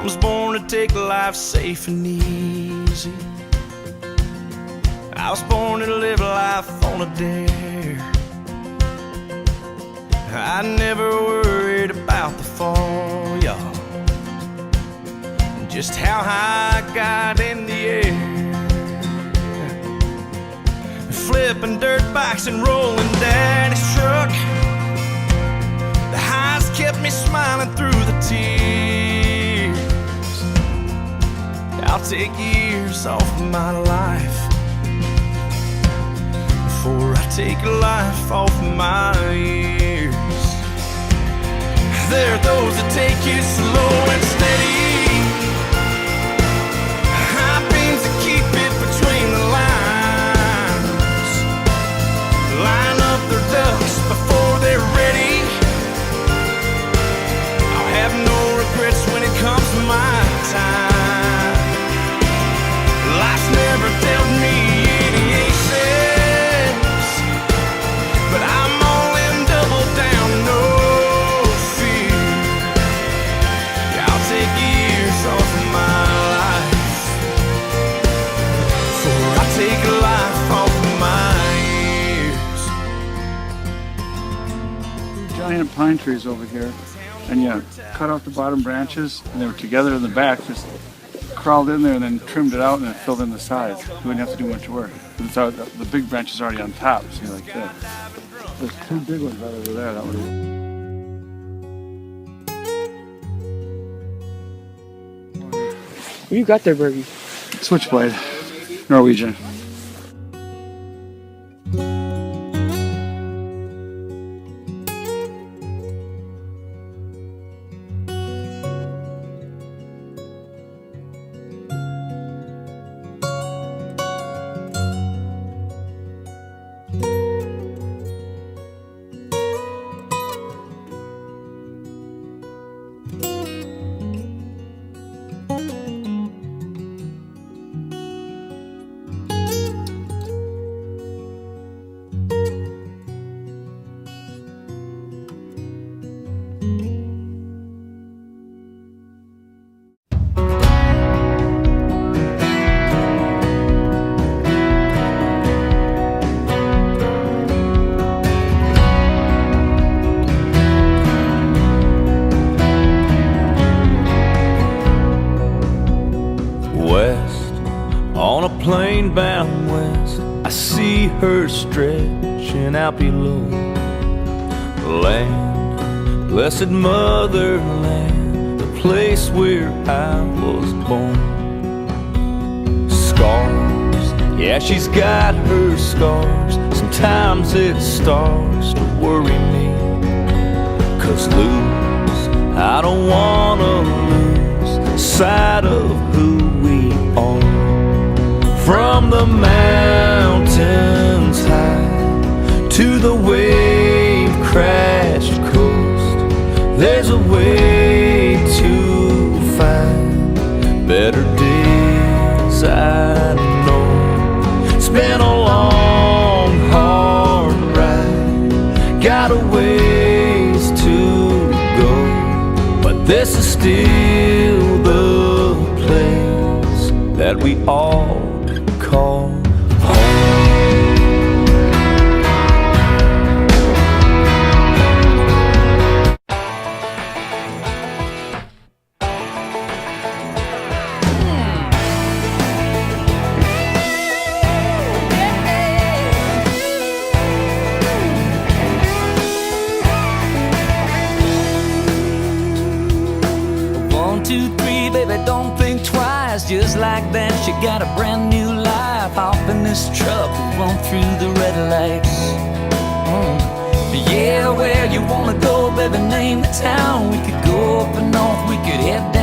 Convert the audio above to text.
was born to take life safe and easy. I was born to live life on a dare. I never worried about the fall, y'all, just how high I got in the air. Flipping dirt bikes and rolling daddy's truck, the highs kept me smiling through the tears. I'll take years off of my life before I take life off of my years. There are those that take you slow and steady, high beams that keep it between the lines, line up their ducks before they're ready. I'll have no regrets when it comes to my time. Life's never dealt me any aces, but I'm all in double down, no fear. I'll take years off of my life before I take life off of my years. Giant pine trees over here, and you cut off the bottom branches, and they were together in the back, just crawled in there and then trimmed it out and then filled in the sides. You wouldn't have to do much work. And so the big branch is already on top, see, like this. There's two big ones right over there. That would What you got there, Bergie? Switchblade, Norwegian. On a plane bound west, I see her stretching out below. Land, blessed motherland, the place where I was born. Scars, yeah, she's got her scars. Sometimes it starts to worry me, 'cause lose, I don't wanna lose sight of who we are. From the mountains high to the wave-crashed coast, there's a way to find better days, I know. It's been a long, hard ride, got a ways to go, but this is still the place that we all call baby, don't think twice. Just like that, she got a brand new life. Hop in this truck and run through the red lights. Yeah, where you wanna go, baby, name the town. We could go up and north, we could head down